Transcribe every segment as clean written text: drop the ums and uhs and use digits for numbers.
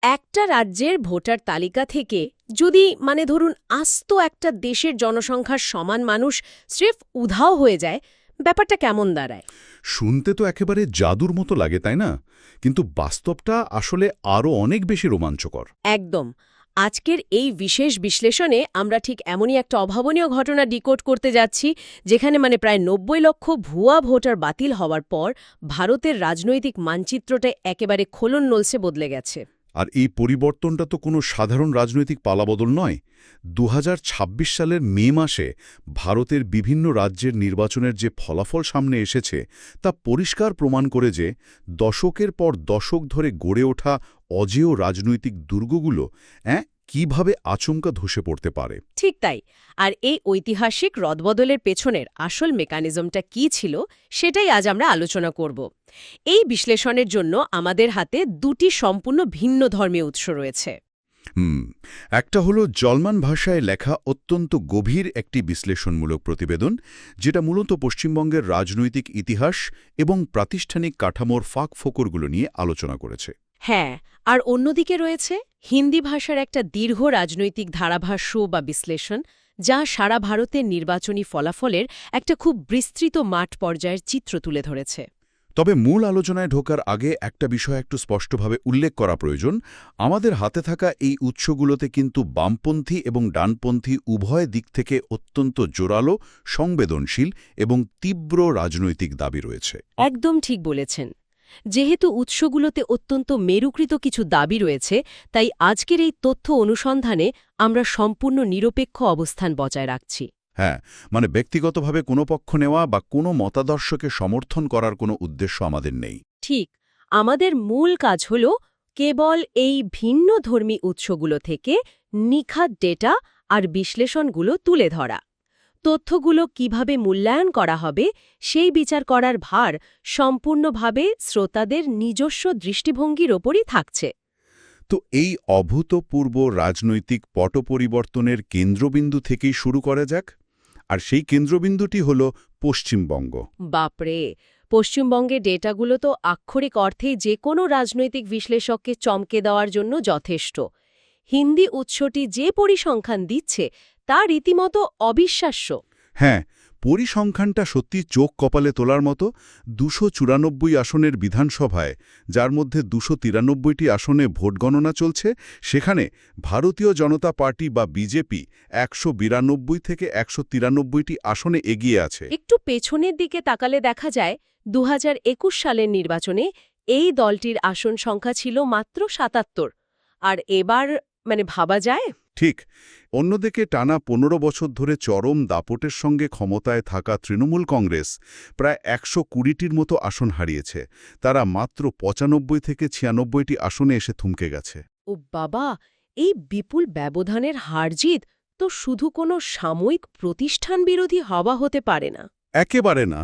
একটা রাজ্যের ভোটার তালিকা থেকে যদি ধরুন আস্ত একটা দেশের জনসংখ্যার সমান মানুষ স্রেফ উধাও হয়ে যায়, ব্যাপারটা কেমন দাঁড়ায়? শুনতে তো একেবারে জাদুর মতো লাগে, তাই না? কিন্তু বাস্তবটা আসলে আরও অনেক বেশি রোমাঞ্চকর। একদম। আজকের এই বিশেষ বিশ্লেষণে আমরা ঠিক এমনই একটা অভাবনীয় ঘটনা ডিকোড করতে যাচ্ছি, যেখানে প্রায় ৯০ লক্ষ ভুয়া ভোটার বাতিল হওয়ার পর ভারতের রাজনৈতিক মানচিত্রটা একেবারে খোলনলসে বদলে গেছে। আর এই পরিবর্তনটা তো কোনো সাধারণ রাজনৈতিক পালাবদল নয়। ২০২৬ সালের মে মাসে ভারতের বিভিন্ন রাজ্যের নির্বাচনের যে ফলাফল সামনে এসেছে তা পরিষ্কার প্রমাণ করে যে দশকের পর দশক ধরে গড়ে ওঠা অজেয় রাজনৈতিক দুর্গগুলো কিভাবে আচমকা ধসে পড়তে পারে। ঠিক তাই। আর এই ঐতিহাসিক রদবদলের পেছনের আসল মেকানিজমটা কী ছিল, সেটাই আজ আমরা আলোচনা করব। এই বিশ্লেষণের জন্য আমাদের হাতে দুটি সম্পূর্ণ ভিন্ন ধর্মীয় উৎস রয়েছে। একটা হলো জলমান ভাষায় লেখা অত্যন্ত গভীর একটি বিশ্লেষণমূলক প্রতিবেদন, যেটা মূলত পশ্চিমবঙ্গের রাজনৈতিক ইতিহাস এবং প্রাতিষ্ঠানিক কাঠামোর ফাঁকফোকরগুলো নিয়ে আলোচনা করেছে। হ্যাঁ, আর অন্যদিকে রয়েছে হিন্দি ভাষার একটা দীর্ঘ রাজনৈতিক ধারাভাষ্য বা বিশ্লেষণ, যা সারা ভারতের নির্বাচনী ফলাফলের একটা খুব বিস্তৃত মাঠ পর্যায়ের চিত্র তুলে ধরেছে। তবে মূল আলোচনায় ঢোকার আগে একটা বিষয় একটু স্পষ্টভাবে উল্লেখ করা প্রয়োজন। আমাদের হাতে থাকা এই উৎসগুলোতে কিন্তু বামপন্থী এবং ডানপন্থী উভয় দিক থেকে অত্যন্ত জোরালো, সংবেদনশীল এবং তীব্র রাজনৈতিক দাবি রয়েছে। একদম ঠিক বলেছেন। যেহেতু উৎসগুলোতে অত্যন্ত মেরুকৃত কিছু দাবি রয়েছে, তাই আজকের এই তথ্য অনুসন্ধানে আমরা সম্পূর্ণ নিরপেক্ষ অবস্থান বজায় রাখছি। হ্যাঁ, ব্যক্তিগতভাবে কোনো পক্ষ নেওয়া বা কোনো মতাদর্শকে সমর্থন করার কোনো উদ্দেশ্য আমাদের নেই। ঠিক, আমাদের মূল কাজ হল কেবল এই ভিন্ন ধর্মী উৎসগুলো থেকে নিখাত ডেটা আর বিশ্লেষণগুলো তুলে ধরা। তথ্যগুলো কিভাবে মূল্যায়ন করা হবে সেই বিচার করার ভার সম্পূর্ণভাবে শ্রোতাদের নিজস্ব দৃষ্টিভঙ্গির ওপরই থাকছে। তো এই অভূতপূর্ব রাজনৈতিক পটপরিবর্তনের কেন্দ্রবিন্দু থেকেই শুরু করা যাক। আর সেই কেন্দ্রবিন্দুটি হল পশ্চিমবঙ্গ। বাপরে, পশ্চিমবঙ্গের ডেটাগুলো তো আক্ষরিক অর্থেই যে কোনো রাজনৈতিক বিশ্লেষককে চমকে দেওয়ার জন্য যথেষ্ট। হিন্দি উৎসটি যে পরিসংখ্যান দিচ্ছে তা রীতিমতো অবিশ্বাস্য। হ্যাঁ, পরিসংখ্যানটা সত্যি চোখ কপালে তোলার মতো। ২৯৪ আসনের বিধানসভায়, যার মধ্যে ২৯৩টি আসনে ভোট গণনা চলছে, সেখানে ভারতীয় জনতা পার্টি বা বিজেপি ১৯২ থেকে ১৯৩টি আসনে এগিয়ে আছে। একটু পেছনের দিকে তাকালে দেখা যায় ২০২১ সালের নির্বাচনে এই দলটির আসন সংখ্যা ছিল মাত্র ৭৭। আর এবার ভাবা যায়। ঠিক। অন্যদিকে টানা ১৫ বছর ধরে চরম দাপটের সঙ্গে ক্ষমতায় থাকা তৃণমূল কংগ্রেস প্রায় ১২০টির মতো আসন হারিয়েছে। তারা মাত্র ৯৫ থেকে ৯৬টি আসনে এসে থমকে গেছে। ও বাবা, এই বিপুল ব্যবধানের হারজিত তো শুধু কোনো সাময়িক প্রতিষ্ঠান বিরোধী হওয়া হতে পারে না। একেবারে না।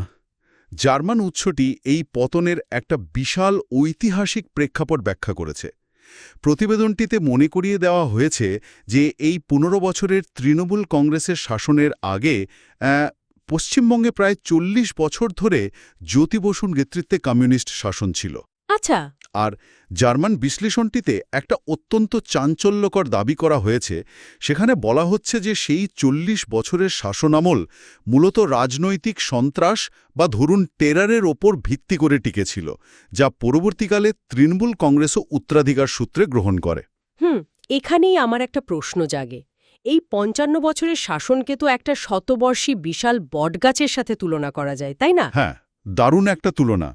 জার্মান উৎসটি এই পতনের একটা বিশাল ঐতিহাসিক প্রেক্ষাপট ব্যাখ্যা করেছে। প্রতিবেদনটিতে মনে করিয়ে দেওয়া হয়েছে যে এই ১৫ বছরের তৃণমূল কংগ্রেসের শাসনের আগে পশ্চিমবঙ্গে প্রায় ৪০ বছর ধরে জ্যোতি বসুর নেতৃত্বে কমিউনিস্ট শাসন ছিল। আচ্ছা। আর জার্মান বিশ্লেষণটিতে একটা অত্যন্ত চাঞ্চল্যকর দাবি করা হয়েছে। সেখানে বলা হচ্ছে যে সেই ৪০ বছরের শাসনামল মূলত রাজনৈতিক সন্ত্রাস বা ধরুন টেরারের ওপর ভিত্তি করে টিকেছিল, যা পরবর্তীকালে তৃণমূল কংগ্রেসও উত্তরাধিকার সূত্রে গ্রহণ করে। এখানেই আমার একটা প্রশ্ন জাগে। এই ৫৫ বছরের শাসনকে তো একটা শতবর্ষী বিশাল বটগাছের সাথে তুলনা করা যায়, তাই না? হ্যাঁ, দারুণ একটা তুলনা।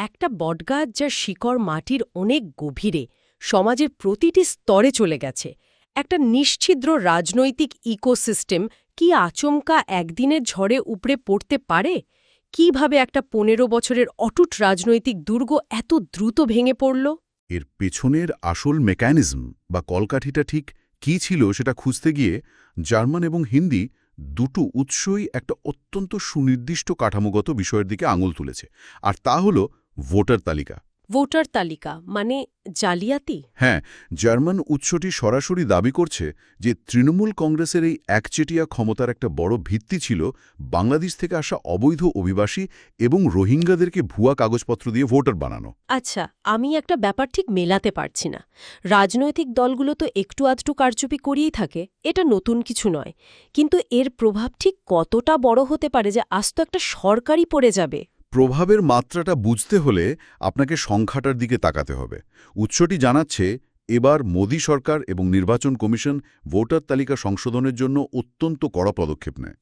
একটা বটগাছ যার শিকড় মাটির অনেক গভীরে, সমাজের প্রতিটি স্তরে চলে গেছে। একটা নিশ্ছিদ্র রাজনৈতিক ইকোসিস্টেম কি আচমকা একদিনের ঝড়ে উপড়ে পড়তে পারে? কিভাবে একটা ১৫ বছরের অটুট রাজনৈতিক দুর্গ এত দ্রুত ভেঙে পড়ল? এর পেছনের আসল মেকানিজম বা কলকাঠিটা ঠিক কী ছিল সেটা খুঁজতে গিয়ে জার্মান এবং হিন্দি দুটো উৎসই একটা অত্যন্ত সুনির্দিষ্ট কাঠামোগত বিষয়ের দিকে আঙুল তুলেছে। আর তা হল ভোটার তালিকা। ভোটার তালিকা মানে জালিয়াতি? হ্যাঁ, জার্মান উৎসটি সরাসরি দাবি করছে যে তৃণমূল কংগ্রেসের এই একচেটিয়া ক্ষমতার একটা বড় ভিত্তি ছিল বাংলাদেশ থেকে আসা অবৈধ অভিবাসী এবং রোহিঙ্গাদেরকে ভুয়া কাগজপত্র দিয়ে ভোটার বানানো। আচ্ছা, আমি একটা ব্যাপার ঠিক মেলাতে পারছি না। রাজনৈতিক দলগুলো তো একটু আধটু কারচুপি করিয়েই থাকে, এটা নতুন কিছু নয়। কিন্তু এর প্রভাব ঠিক কতটা বড় হতে পারে যে আজ তো একটা সরকারই পড়ে যাবে? প্রভাবের মাত্রাটা বুঝতে হলে আপনাকে সংখ্যাটার দিকে তাকাতে হবে। উৎসটি জানাচ্ছে এবার মোদী সরকার এবং নির্বাচন কমিশন ভোটার তালিকা সংশোধনের জন্য অত্যন্ত কড়া পদক্ষেপ নেয়।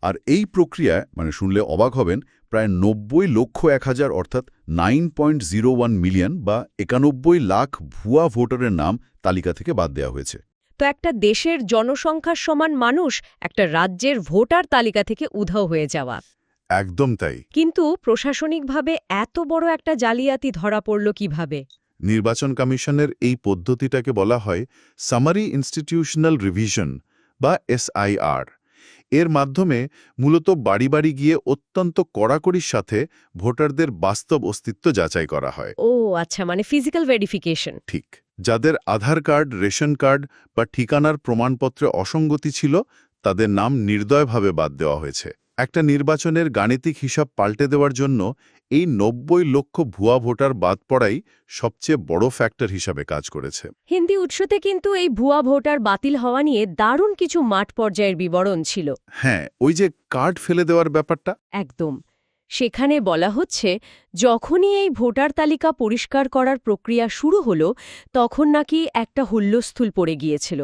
আর এই প্রক্রিয়ায় শুনলে অবাক হবেন, প্রায় 90,01,000 অর্থাৎ 9.01 মিলিয়ন বা 91 লাখ ভুয়া ভোটারের নাম তালিকা থেকে বাদ দেওয়া হয়েছে। তো একটা দেশের জনসংখ্যার সমান মানুষ একটা রাজ্যের ভোটার তালিকা থেকে উধাও হয়ে যাওয়া। একদম তাই। কিন্তু প্রশাসনিকভাবে এত বড় একটা জালিয়াতি ধরা পড়ল কিভাবে? নির্বাচন কমিশনের এই পদ্ধতিটাকে বলা হয় সামারি ইনস্টিটিউশনাল রিভিশন বা SIR। এর মাধ্যমে মূলত বাড়ি বাড়ি গিয়ে অত্যন্ত কড়াকড়ির সাথে ভোটারদের বাস্তব অস্তিত্ব যাচাই করা হয়। ও আচ্ছা, মানে ফিজিক্যাল ভেরিফিকেশন। ঠিক, যাদের আধার কার্ড, রেশন কার্ড বা ঠিকানার প্রমাণপত্রে অসঙ্গতি ছিল তাদের নাম নির্দয়ভাবে বাদ দেওয়া হয়েছে। একটা নির্বাচনের গাণিতিক হিসাব পাল্টে দেওয়ার জন্য এই 90 লক্ষ ভুয়া ভোটার বাদ পড়াই সবচেয়ে বড় ফ্যাক্টর হিসাবে কাজ করেছে। হিন্দি উৎসতে কিন্তু এই ভুয়া ভোটার বাতিল হওয়া নিয়ে দারুণ কিছু মাঠ পর্যায়ের বিবরণ ছিল। হ্যাঁ, ওই যে কার্ড ফেলে দেওয়ার ব্যাপারটা। একদম। সেখানে বলা হচ্ছে, যখনই এই ভোটার তালিকা পরিষ্কার করার প্রক্রিয়া শুরু হলো, তখন নাকি একটা হুল্লোস্থুল পড়ে গিয়েছিল।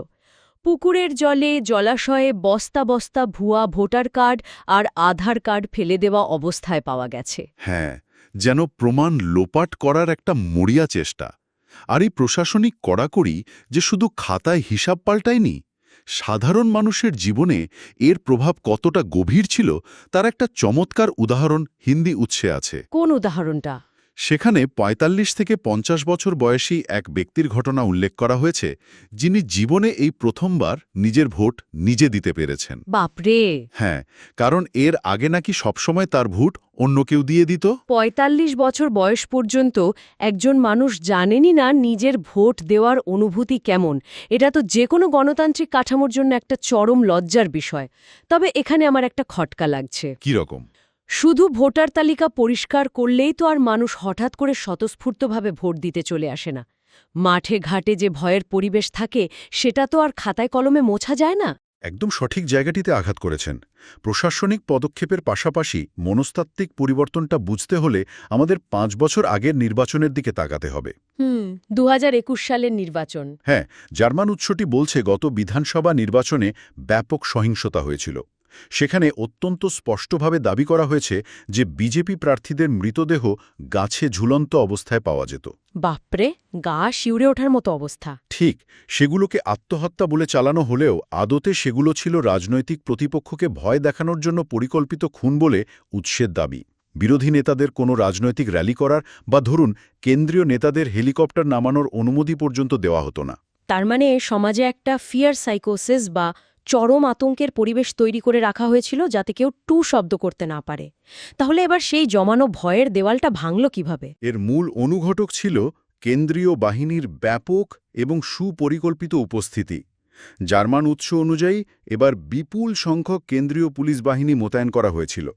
পুকুরের জলে, জলাশয়ে বস্তা বস্তা ভুয়া ভোটার কার্ড আর আধার কার্ড ফেলে দেওয়া অবস্থায় পাওয়া গেছে। হ্যাঁ, যেন প্রমাণ লোপাট করার একটা মরিয়া চেষ্টা। আর এই প্রশাসনিক কড়াকড়ি যে শুধু খাতায় হিসাব পাল্টায়নি, সাধারণ মানুষের জীবনে এর প্রভাব কতটা গভীর ছিল তার একটা চমৎকার উদাহরণ হিন্দি উৎসে আছে। কোন উদাহরণটা? সেখানে ৪৫ থেকে ৫০ বছর বয়সী এক ব্যক্তির ঘটনা উল্লেখ করা হয়েছে, যিনি জীবনে এই প্রথমবার নিজের ভোট নিজে দিতে পেরেছেন। বাপরে! হ্যাঁ, কারণ এর আগে নাকি সবসময় তার ভোট অন্য কেউ দিয়ে দিত। ৪৫ বছর বয়স পর্যন্ত একজন মানুষ জানেনই না নিজের ভোট দেওয়ার অনুভূতি কেমন। এটা তো যে কোনো গণতান্ত্রিক কাঠামোর জন্য একটা চরম লজ্জার বিষয়। তবে এখানে আমার একটা খটকা লাগছে। কি রকম? শুধু ভোটার তালিকা পরিষ্কার করলেই তো আর মানুষ হঠাৎ করে স্বতঃস্ফূর্তভাবে ভোট দিতে চলে আসে না। মাঠে ঘাটে যে ভয়ের পরিবেশ থাকে, সেটা তো আর খাতায় কলমে মোছা যায় না। একদম সঠিক জায়গাটিতে আঘাত করেছেন। প্রশাসনিক পদক্ষেপের পাশাপাশি মনস্তাত্ত্বিক পরিবর্তনটা বুঝতে হলে আমাদের ৫ বছর আগের নির্বাচনের দিকে তাকাতে হবে। ২০২১ সালের নির্বাচন। হ্যাঁ, জার্মান উৎসটি বলছে গত বিধানসভা নির্বাচনে ব্যাপক সহিংসতা হয়েছিল। সেখানে অত্যন্ত স্পষ্টভাবে দাবি করা হয়েছে যে বিজেপি প্রার্থীদের মৃতদেহ গাছে ঝুলন্ত অবস্থায় পাওয়া যেত। বাপরে, গা শিউরে ওঠার মতো অবস্থা। ঠিক, সেগুলোকে আত্মহত্যা বলে চালানো হলেও আদতে সেগুলো ছিল রাজনৈতিক প্রতিপক্ষকে ভয় দেখানোর জন্য পরিকল্পিত খুন বলে উৎসের দাবি। বিরোধী নেতাদের কোনো রাজনৈতিক র্যালি করার বা ধরুন কেন্দ্রীয় নেতাদের হেলিকপ্টার নামানোর অনুমতি পর্যন্ত দেওয়া হতো না। তার মানে সমাজে একটা ফিয়ার সাইকোসিস বা চরম আতঙ্কের পরিবেশ তৈরি করে রাখা হয়েছিল, যাতে কেউ টু শব্দ করতে না পারে। তাহলে এবার সেই জমানো ভয়ের দেওয়ালটা ভাঙল কিভাবে? এর মূল অনুঘটক ছিল কেন্দ্রীয় বাহিনীর ব্যাপক এবং সুপরিকল্পিত উপস্থিতি। জার্মান উৎস অনুযায়ী এবার বিপুল সংখ্যক কেন্দ্রীয় পুলিশ বাহিনী মোতায়েন করা হয়েছিল,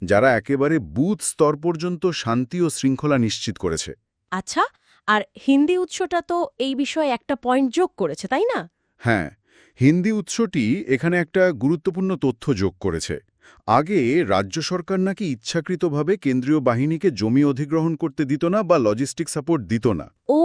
যারা একেবারে বুথ স্তর পর্যন্ত শান্তি ও শৃঙ্খলা নিশ্চিত করেছে। আচ্ছা, আর হিন্দি উৎসটা তো এই বিষয়ে একটা পয়েন্ট যোগ করেছে, তাই না? হ্যাঁ, হিন্দি উৎসটি এখানে একটা গুরুত্বপূর্ণ তথ্য যোগ করেছে। আগে রাজ্য সরকার নাকি ইচ্ছাকৃতভাবে কেন্দ্রীয় বাহিনীকে জমি অধিগ্রহণ করতে দিত না বা লজিস্টিক সাপোর্ট দিত না। ও,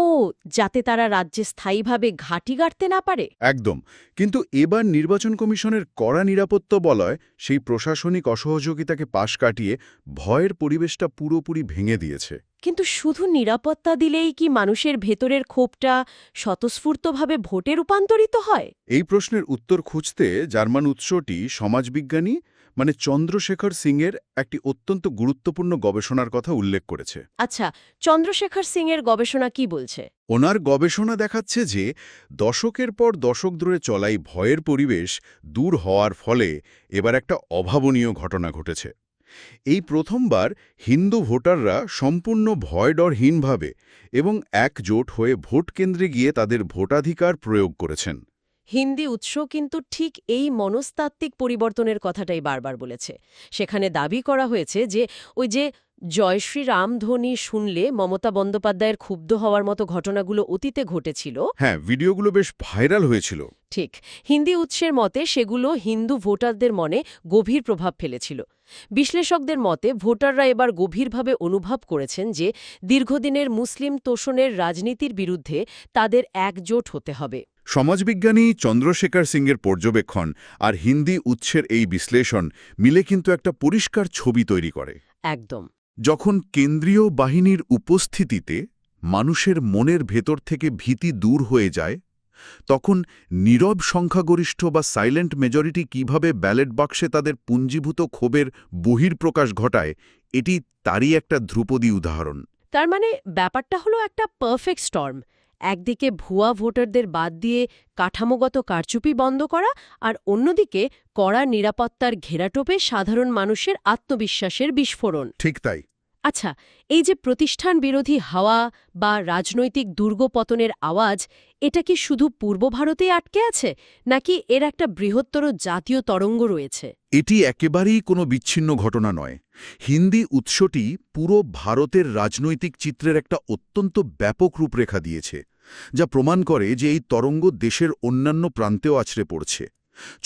যাতে তারা রাজ্যে স্থায়ীভাবে ঘাঁটি গাড়তে না পারে। একদম। কিন্তু এবার নির্বাচন কমিশনের কড়া নিরাপত্তা বলয় সেই প্রশাসনিক অসহযোগিতাকে পাশ কাটিয়ে ভয়ের পরিবেশটা পুরোপুরি ভেঙে দিয়েছে। কিন্তু শুধু নিরাপত্তা দিলেই কি মানুষের ভেতরের ক্ষোভটা স্বতঃস্ফূর্তভাবে ভোটে রূপান্তরিত হয়? এই প্রশ্নের উত্তর খুঁজতে জার্মান উৎসটি সমাজবিজ্ঞানী চন্দ্রশেখর সিংয়ের একটি অত্যন্ত গুরুত্বপূর্ণ গবেষণার কথা উল্লেখ করেছে। আচ্ছা, চন্দ্রশেখর সিংয়ের গবেষণা কি বলছে? ওনার গবেষণা দেখাচ্ছে যে দশকের পর দশক ধরে চলাই ভয়ের পরিবেশ দূর হওয়ার ফলে এবার একটা অভাবনীয় ঘটনা ঘটেছে। এই প্রথমবার হিন্দু ভোটাররা সম্পূর্ণ ভয়ডরহীনভাবে এবং একজোট হয়ে ভোট কেন্দ্রে গিয়ে তাদের ভোটাধিকার প্রয়োগ করেছেন। হিন্দি উৎস কিন্তু ঠিক এই মনস্তাত্ত্বিক পরিবর্তনের কথাটাই বারবার বলেছে। সেখানে দাবি করা হয়েছে যে ওই যে জয় শ্রীরাম ধ্বনি শুনলে মমতা বন্দ্যোপাধ্যায়ের ক্ষুব্ধ হওয়ার মতো ঘটনাগুলো অতীতে ঘটেছিল। হ্যাঁ, ভিডিওগুলো বেশ ভাইরাল হয়েছিল। ঠিক, হিন্দি উৎসের মতে সেগুলো হিন্দু ভোটারদের মনে গভীর প্রভাব ফেলেছিল। বিশ্লেষকদের মতে ভোটাররা এবার গভীরভাবে অনুভব করেছেন যে দীর্ঘদিনের মুসলিম তোষণের রাজনীতির বিরুদ্ধে তাদের একজোট হতে হবে। সমাজবিজ্ঞানী চন্দ্রশেখর সিংয়ের পর্যবেক্ষণ আর হিন্দি উৎসের এই বিশ্লেষণ মিলে কিন্তু একটা পরিষ্কার ছবি তৈরি করে। একদম। যখন কেন্দ্রীয় বাহিনীর উপস্থিতিতে মানুষের মনের ভেতর থেকে ভীতি দূর হয়ে যায়, তখন নীরব সংখ্যাগরিষ্ঠ বা সাইলেন্ট মেজরিটি কিভাবে ব্যালট বাক্সে তাদের পুঞ্জীভূত ক্ষোভের বহির্প্রকাশ ঘটায়, এটি তারই একটা ধ্রুপদী উদাহরণ। তার মানে ব্যাপারটা হলো একটা পারফেক্ট স্টর্ম। একদিকে ভুয়া ভোটারদের বাদ দিয়ে কাঠামোগত কারচুপি বন্ধ করা, আর অন্যদিকে কড়া নিরাপত্তার ঘেরাটোপে সাধারণ মানুষের আত্মবিশ্বাসের বিস্ফোরণ। ঠিক তাই। আচ্ছা, এই যে প্রতিষ্ঠান বিরোধী হাওয়া বা রাজনৈতিক দুর্গপতনের আওয়াজ, এটা কি শুধু পূর্ব ভারতেই আটকে আছে, নাকি এর একটা বৃহত্তর জাতীয় তরঙ্গ রয়েছে? এটি একেবারেই কোনো বিচ্ছিন্ন ঘটনা নয়। হিন্দি উৎসটি পুরো ভারতের রাজনৈতিক চিত্রের একটা অত্যন্ত ব্যাপক রূপরেখা দিয়েছে, যা প্রমাণ করে যে এই তরঙ্গ দেশের অন্যান্য প্রান্তেও আছড়ে পড়ছে।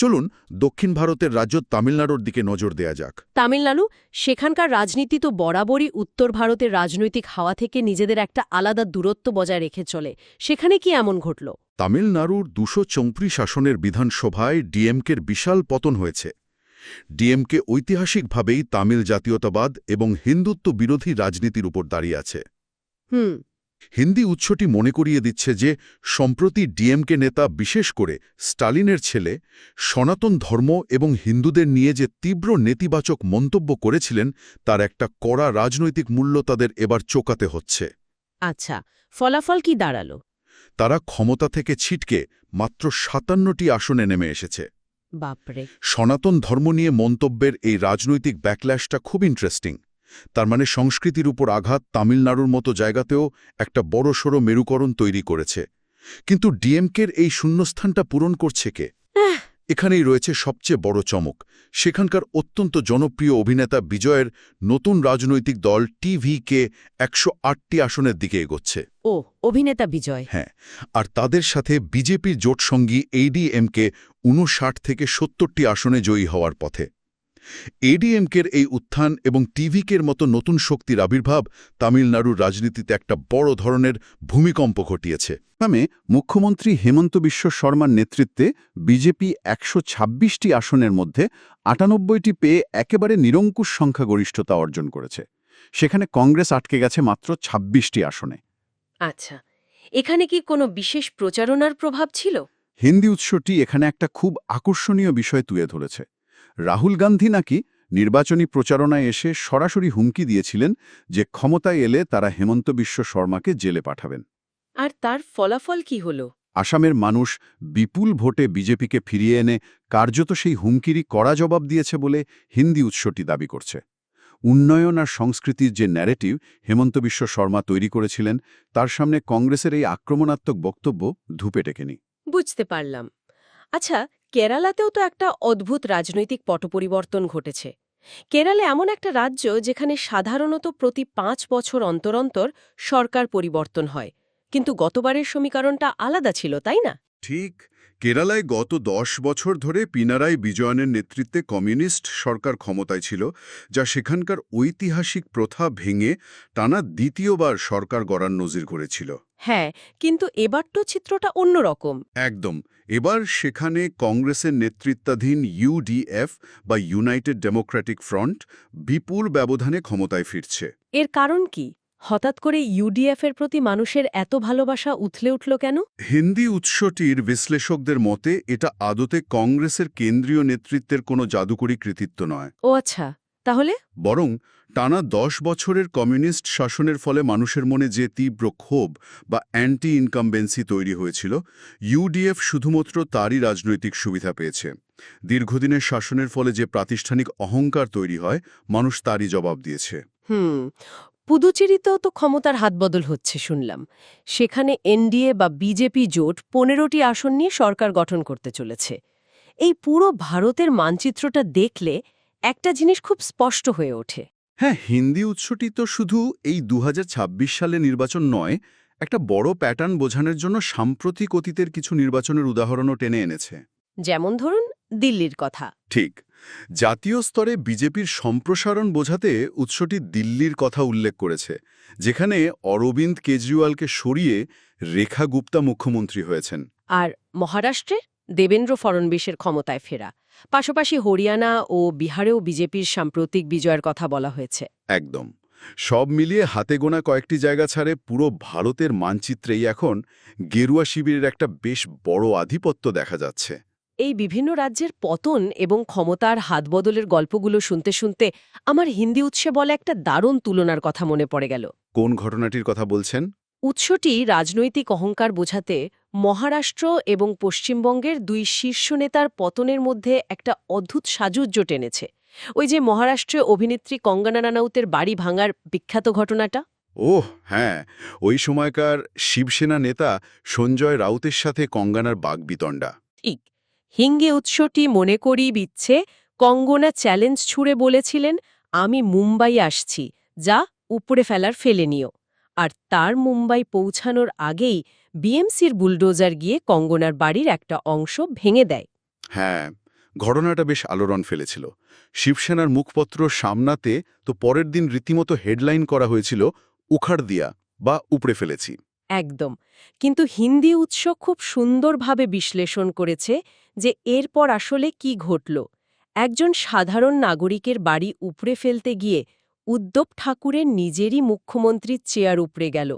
চলুন দক্ষিণ ভারতের রাজ্য তামিলনাড়ুর দিকে নজর দেয়া যাক। তামিলনাড়ু, সেখানকার রাজনীতি তো বরাবরই উত্তর ভারতের রাজনৈতিক হাওয়া থেকে নিজেদের একটা আলাদা দূরত্ব বজায় রেখে চলে। সেখানে কি এমন ঘটল? তামিলনাড়ুর ২৩৪ আসনের বিধানসভায় ডিএমকের বিশাল পতন হয়েছে। ডিএমকে ঐতিহাসিকভাবেই তামিল জাতীয়তাবাদ এবং হিন্দুত্ব বিরোধী রাজনীতির উপর দাঁড়িয়ে আছে। হিন্দি উৎসটি মনে করিয়ে দিচ্ছে যে সম্প্রতি ডিএমকে নেতা, বিশেষ করে স্টালিনের ছেলে, সনাতন ধর্ম এবং হিন্দুদের নিয়ে যে তীব্র নেতিবাচক মন্তব্য করেছিলেন, তার একটা কড়া রাজনৈতিক মূল্য তাদের এবার চোকাতে হচ্ছে। আচ্ছা, ফলাফল কি দাঁড়ালো? তারা ক্ষমতা থেকে ছিটকে মাত্র ৫৭টি আসনে নেমে এসেছে। বাপরে! সনাতন ধর্ম নিয়ে মন্তব্যের এই রাজনৈতিক ব্যাকল্যাশটা খুব ইন্টারেস্টিং। তার মানে সংস্কৃতির উপর আঘাত তামিলনাড়ুর মতো জায়গাতেও একটা বড়সড় মেরুকরণ তৈরি করেছে। কিন্তু ডিএমকের এই শূন্যস্থানটা পূরণ করছে কে? এখানেই রয়েছে সবচেয়ে বড় চমক। সেখানকার অত্যন্ত জনপ্রিয় অভিনেতা বিজয়ের নতুন রাজনৈতিক দল টিভিকে ১০৮টি আসনের দিকে এগোচ্ছে। ও, অভিনেতা বিজয়। হ্যাঁ, আর তাদের সাথে বিজেপির জোটসঙ্গী এডিএমকে ৫৯ থেকে ৭০টি আসনে জয়ী হওয়ার পথে। এডিএমকের এই উত্থান এবং টিভিকের মতো নতুন শক্তির আবির্ভাব তামিলনাড়ুর রাজনীতিতে একটা বড় ধরনের ভূমিকম্প ঘটিয়েছে। মুখ্যমন্ত্রী হেমন্ত বিশ্ব শর্মার নেতৃত্বে বিজেপি ১২৬টি আসনের মধ্যে ৯৮টি পেয়ে একেবারে নিরঙ্কুশ সংখ্যাগরিষ্ঠতা অর্জন করেছে। সেখানে কংগ্রেস আটকে গেছে মাত্র ২৬টি আসনে। আচ্ছা, এখানে কি কোনো বিশেষ প্রচারণার প্রভাব ছিল? হিন্দি উৎসটি এখানে একটা খুব আকর্ষণীয় বিষয় তুলে ধরেছে। রাহুল গান্ধী নাকি নির্বাচনী প্রচারণায় এসে সরাসরি হুমকি দিয়েছিলেন যে ক্ষমতায় এলে তারা হেমন্ত বিশ্ব শর্মাকে জেলে পাঠাবেন। আর তার ফলাফল কি হলো? আসামের মানুষ বিপুল ভোটে বিজেপিকে ফিরিয়ে এনে কার্যত সেই হুমকিরই কড়া জবাব দিয়েছে বলে হিন্দি উৎসটি দাবি করছে। উন্নয়ন আর সংস্কৃতির যে ন্যারেটিভ হেমন্ত বিশ্ব শর্মা তৈরি করেছিলেন, তার সামনে কংগ্রেসের এই আক্রমণাত্মক বক্তব্য ধুপে টেকেনি। বুঝতে পারলাম। আচ্ছা, কেরালাতেও তো একটা অদ্ভুত রাজনৈতিক পট পরিবর্তন ঘটেছে। কেরালে এমন একটা রাজ্য যেখানে সাধারণত প্রতি ৫ বছর অন্তর অন্তর সরকার পরিবর্তন হয়, কিন্তু গতবারের সমীকরণটা আলাদা ছিল, তাই না? ঠিক। কেরালায় গত ১০ বছর ধরে পিনারাই বিজয়নের নেতৃত্বে কমিউনিস্ট সরকার ক্ষমতায় ছিল, যা সেখানকার ঐতিহাসিক প্রথা ভেঙে টানা দ্বিতীয়বার সরকার গড়ার নজির করেছিল। হ্যাঁ, কিন্তু এবার তো চিত্রটা অন্যরকম। একদম। এবার সেখানে কংগ্রেসের নেতৃত্বাধীন ইউডিএফ বা ইউনাইটেড ডেমোক্রেটিক ফ্রন্ট বিপুল ব্যবধানে ক্ষমতায় ফিরছে। এর কারণ কি? হঠাৎ করে ইউডিএফ এর প্রতি মানুষের এত ভালোবাসা উথলে উঠল কেন? হিন্দি উৎসটির বিশ্লেষকদের মতে এটা আদতে কংগ্রেসের কেন্দ্রীয় নেতৃত্বের কোনো জাদুকরী কৃতিত্ব নয়। ও আচ্ছা, তাহলে? বরং টানা ১০ বছরের কমিউনিস্ট শাসনের ফলে মানুষের মনে যে তীব্র ক্ষোভ বা অ্যান্টি ইনকামবেন্সি তৈরি হয়েছিল, ইউডিএফ শুধুমাত্র তারই রাজনৈতিক সুবিধা পেয়েছে। দীর্ঘদিনের শাসনের ফলে যে প্রাতিষ্ঠানিক অহংকার তৈরি হয়, মানুষ তারই জবাব দিয়েছে। পুদুচেরিতেও তো ক্ষমতার হাতবদল হচ্ছে শুনলাম। সেখানে এনডিএ বা বিজেপি জোট 15টি আসন নিয়ে সরকার গঠন করতে চলেছে। এই পুরো ভারতের মানচিত্রটা দেখলে একটা জিনিস খুব স্পষ্ট হয়ে ওঠে। হ্যাঁ, হিন্দি উৎসটি তো শুধু এই 2026 সালে নির্বাচন নয়, একটা বড় প্যাটার্ন বোঝানোর জন্য সাম্প্রতিক অতীতের কিছু নির্বাচনের উদাহরণও টেনে এনেছে। যেমন ধরুন দিল্লির কথা। ঠিক, জাতীয় স্তরে বিজেপির সম্প্রসারণ বোঝাতে উৎসটি দিল্লির কথা উল্লেখ করেছে, যেখানে অরবিন্দ কেজরিওয়ালকে সরিয়ে রেখা গুপ্তা মুখ্যমন্ত্রী হয়েছেন। আর মহারাষ্ট্রে দেবেন্দ্র ফড়নবিসের ক্ষমতায় ফেরা। পাশাপাশি হরিয়ানা ও বিহারেও বিজেপির সাম্প্রতিক বিজয়ের কথা বলা হয়েছে। একদম, সব মিলিয়ে হাতে গোনা কয়েকটি জায়গা ছাড়ে পুরো ভারতের মানচিত্রেই এখন গেরুয়া শিবিরের একটা বেশ বড় আধিপত্য দেখা যাচ্ছে। এই বিভিন্ন রাজ্যের পতন এবং ক্ষমতার হাতবদলের গল্পগুলো শুনতে শুনতে আমার হিন্দি উৎসে বলে একটা দারুণ তুলনার কথা মনে পড়ে গেল। কোন ঘটনাটির কথা বলছেন? উৎসটি রাজনৈতিক অহংকার বোঝাতে মহারাষ্ট্র এবং পশ্চিমবঙ্গের দুই শীর্ষ নেতার পতনের মধ্যে একটা অদ্ভুত সাযুজ্য টেনেছে। ওই যে মহারাষ্ট্রে অভিনেত্রী কঙ্গনা রানাউতের বাড়ি ভাঙার বিখ্যাত ঘটনাটা। ওহ হ্যাঁ, ওই সময়কার শিবসেনা নেতা সঞ্জয় রাউতের সাথে কঙ্গনার বাগবিতণ্ডা। ঠিক, হিঙ্গে উৎসটি মনে করিয়ে দিচ্ছে কঙ্গনা চ্যালেঞ্জ ছুড়ে বলেছিলেন, আমি মুম্বাই আসছি, যা উপরে ফেলার ফেলে নিও। আর তার মুম্বাই পৌঁছানোর আগেই বিএমসির বুলডোজার গিয়ে কঙ্গনার বাড়ির একটা অংশ ভেঙে দেয়। হ্যাঁ, ঘটনাটা বেশ আলোড়ন ফেলেছিল। শিবসেনার মুখপত্র সামনাতে তো পরের দিন রীতিমতো হেডলাইন করা হয়েছিল, উখাড় দিয়া বা উপড়ে ফেলেছি। একদম। কিন্তু হিন্দি উৎস খুব সুন্দরভাবে বিশ্লেষণ করেছে যে এরপর আসলে কি ঘটল। একজন সাধারণ নাগরিকের বাড়ি উপড়ে ফেলতে গিয়ে উদ্ধব ঠাকুরের নিজেরই মুখ্যমন্ত্রীর চেয়ার উপড়ে গেল।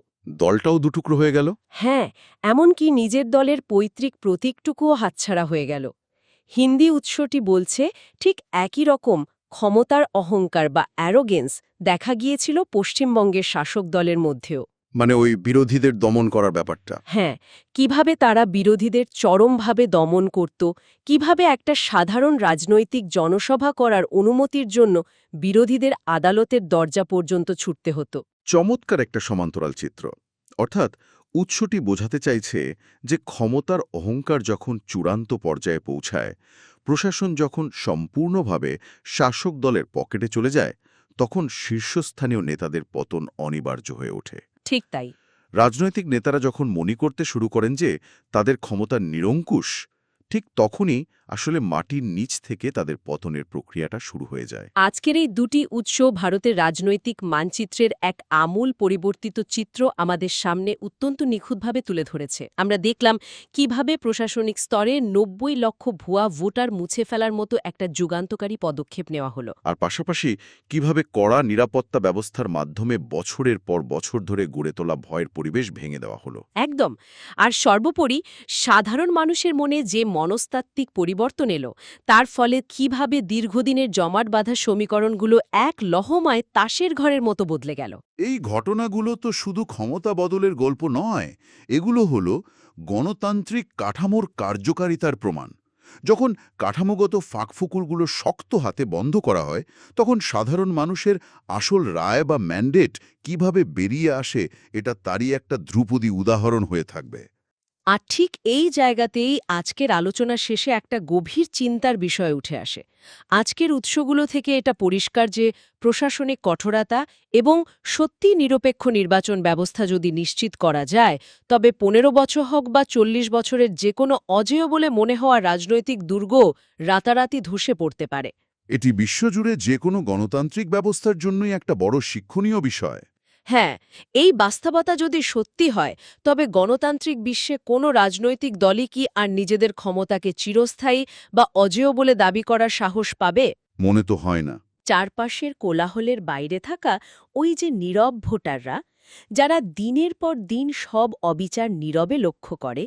দলটাও দুটুকরো হয়ে গেল। হ্যাঁ, এমনকি নিজের দলের পৈতৃক প্রতীকটুকুও হাতছাড়া হয়ে গেল। হিন্দি উৎসটি বলছে ঠিক একই রকম ক্ষমতার অহংকার বা অ্যারোগেন্স দেখা গিয়েছিল পশ্চিমবঙ্গের শাসক দলের মধ্যেও। মানে ওই বিরোধীদের দমন করার ব্যাপারটা। হ্যাঁ, কিভাবে তারা বিরোধীদের চরমভাবে দমন করত, কিভাবে একটা সাধারণ রাজনৈতিক জনসভা করার অনুমতির জন্য বিরোধীদের আদালতের দরজা পর্যন্ত ছুটতে হতো। চমৎকার একটা সমান্তরাল চিত্র। অর্থাৎ উৎসটি বোঝাতে চাইছে যে ক্ষমতার অহংকার যখন চূড়ান্ত পর্যায়ে পৌঁছায়, প্রশাসন যখন সম্পূর্ণভাবে শাসক দলের পকেটে চলে যায়, তখন শীর্ষস্থানীয় নেতাদের পতন অনিবার্য হয়ে ওঠে। ঠিক তাই। রাজনৈতিক নেতারা যখন মনে করতে শুরু করেন যে তাদের ক্ষমতা নিরঙ্কুশ, ঠিক তখনই আসলে মাটির নিচ থেকে তাদের পতনের প্রক্রিয়াটা শুরু হয়ে যায়। আজকের এই দুটি উৎস ভারতের রাজনৈতিক মানচিত্রের এক আমূল পরিবর্তিত চিত্র আমাদের সামনে অত্যন্ত নিখুঁতভাবে তুলে ধরেছে। আমরা দেখলাম কিভাবে প্রশাসনিক স্তরে 90 লক্ষ ভুয়া ভোটার মুছে ফেলার মতো একটা যুগান্তকারী পদক্ষেপ নেওয়া হলো। আর পাশাপাশি কিভাবে কড়া নিরাপত্তা ব্যবস্থার মাধ্যমে বছরের পর বছর ধরে গড়ে তোলা ভয়ের পরিবেশ ভেঙে দেওয়া হলো। একদম। আর সর্বোপরি সাধারণ মানুষের মনে যে মনস্তাত্ত্বিক পরিবর্তন এলো, তার ফলে কিভাবে দীর্ঘদিনের জমাট বাঁধা সমীকরণগুলো এক লহমায় তাসের ঘরের মতো বদলে গেল। এই ঘটনাগুলো তো শুধু ক্ষমতা বদলের গল্প নয়, এগুলো হলো গণতান্ত্রিক কাঠামোর কার্যকারিতার প্রমাণ। যখন কাঠামোগত ফাঁকফোকরগুলো শক্ত হাতে বন্ধ করা হয়, তখন সাধারণ মানুষের আসল রায় বা ম্যান্ডেট কিভাবে বেরিয়ে আসে, এটা তারই একটা ধ্রুপদী উদাহরণ হয়ে থাকবে। আর ঠিক এই জায়গাতেই আজকের আলোচনা শেষে একটা গভীর চিন্তার বিষয় উঠে আসে। আজকের উৎসগুলো থেকে এটা পরিষ্কার যে প্রশাসনিক কঠোরতা এবং সত্যি নিরপেক্ষ নির্বাচন ব্যবস্থা যদি নিশ্চিত করা যায়, তবে 15 বছর হোক বা 40 বছরের যে কোনো অজেয় বলে মনে হওয়া রাজনৈতিক দুর্গ রাতারাতি ধসে পড়তে পারে। এটি বিশ্বজুড়ে যে কোনো গণতান্ত্রিক ব্যবস্থার জন্যই একটা বড় শিক্ষণীয় বিষয়। হ্যাঁ, এই বাস্তবতা যদি সত্যি হয়, তবে গণতান্ত্রিক বিশ্বে কোনো রাজনৈতিক দলই কি আর নিজেদের ক্ষমতাকে চিরস্থায়ী বা অজেয় বলে দাবি করার সাহস পাবে? মনে তো হয় না। চারপাশের কোলাহলের বাইরে থাকা ওই যে নীরব ভোটাররা, যারা দিনের পর দিন সব অবিচার নীরবে লক্ষ্য করে,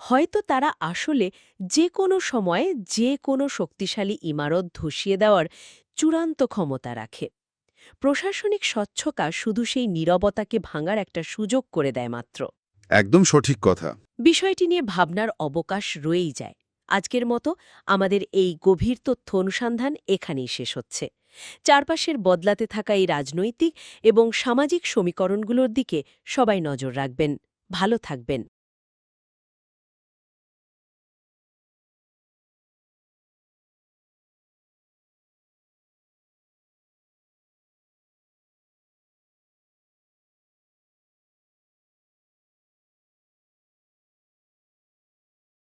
হয়তো তারা আসলে যে কোনো সময়ে যে কোনো শক্তিশালী ইমারত ধসিয়ে দেওয়ার চূড়ান্ত ক্ষমতা রাখে। প্রশাসনিক স্বচ্ছতা শুধু সেই নীরবতাকে ভাঙার একটা সুযোগ করে দেয় মাত্র। একদম সঠিক কথা। বিষয়টি নিয়ে ভাবনার অবকাশ রয়েই যায়। আজকের মতো আমাদের এই গভীর তথ্য অনুসন্ধান এখানেই শেষ হচ্ছে। চারপাশের বদলাতে থাকা এই রাজনৈতিক এবং সামাজিক সমীকরণগুলোর দিকে সবাই নজর রাখবেন। ভালো থাকবেন।